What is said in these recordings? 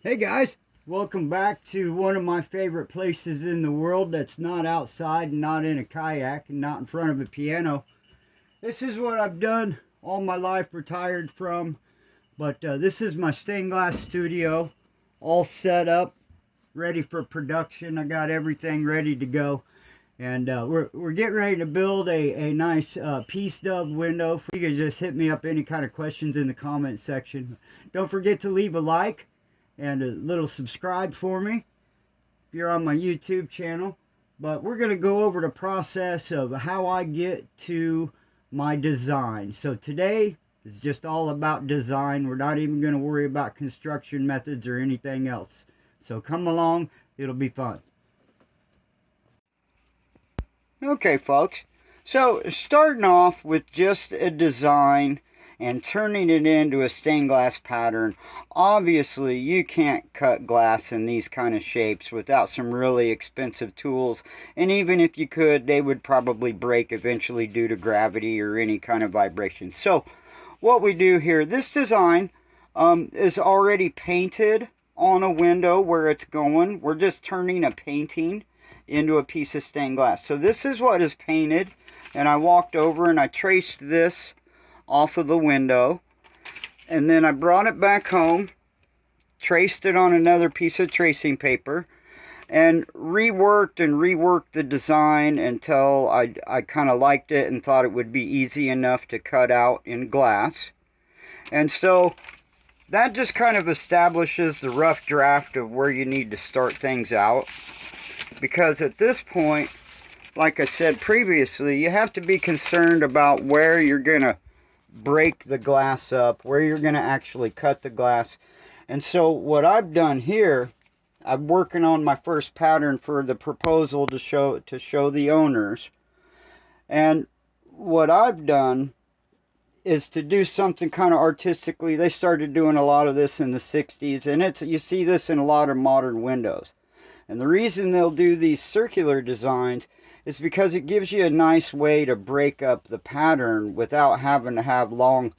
Hey guys, welcome back to one of my favorite places in the world that's not outside and not in a kayak and not in front of a piano. This is what I've done all my life, retired from, but this is my stained glass studio, all set up, ready for production. I got everything ready to go. And we're getting ready to build a nice Peace Dove window. You can just hit me up any kind of questions in the comment section. Don't forget to leave a like and a little subscribe for me if you're on my YouTube channel. But we're going to go over the process of how I get to my design. So today is just all about design. We're not even going to worry about construction methods or anything else. So come along, it'll be fun. Okay, folks, so starting off with just a design and turning it into a stained glass pattern. Obviously, you can't cut glass in these kind of shapes without some really expensive tools, and even if you could, they would probably break eventually due to gravity or any kind of vibration. So what we do here, this design is already painted on a window where it's going. We're just turning a painting into a piece of stained glass. So this is what is painted, and I walked over and I traced this off of the window, and then I brought it back home, traced it on another piece of tracing paper, and reworked the design until I kind of liked it and thought it would be easy enough to cut out in glass. And so that just kind of establishes the rough draft of where you need to start things out. Because at this point, like I said previously, you have to be concerned about where you're going to break the glass up, where you're going to actually cut the glass. And so what I've done here, I'm working on my first pattern for the proposal to show the owners. And what I've done is to do something kind of artistically. They started doing a lot of this in the 60s, and you see this in a lot of modern windows. And the reason they'll do these circular designs is because it gives you a nice way to break up the pattern without having to have long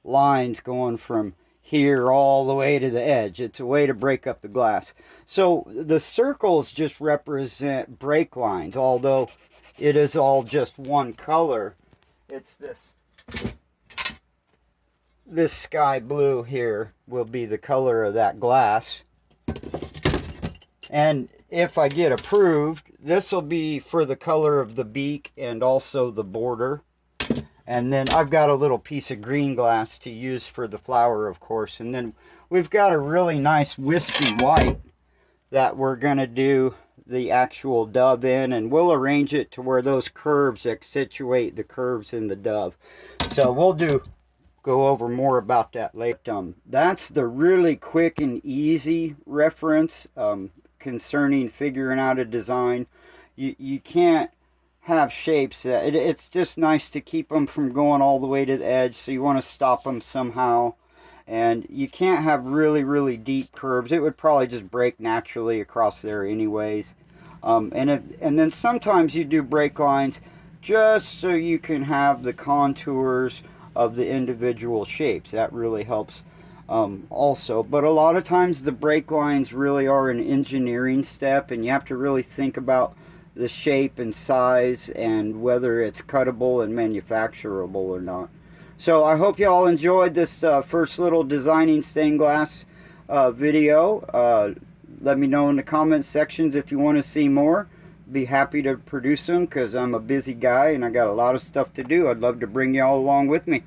lines going from here all the way to the edge. It's a way to break up the glass. So the circles just represent break lines, although it is all just one color. It's this sky blue here will be the color of that glass. And if I get approved, this will be for the color of the beak and also the border. And then I've got a little piece of green glass to use for the flower, of course. And then we've got a really nice wispy white that we're going to do the actual dove in. And we'll arrange it to where those curves accentuate the curves in the dove. So we'll go over more about that later. That's the really quick and easy reference concerning figuring out a design. You can't have shapes that it's just nice to keep them from going all the way to the edge, so you want to stop them somehow. And you can't have really deep curves. It would probably just break naturally across there anyways. And then sometimes you do break lines just so you can have the contours of the individual shapes. That really helps also. But a lot of times the break lines really are an engineering step, and you have to really think about the shape and size and whether it's cuttable and manufacturable or not. So I hope you all enjoyed this first little designing stained glass video. Let me know in the comments sections if you want to see more. Be happy to produce them because I'm a busy guy and I got a lot of stuff to do. I'd love to bring you all along with me.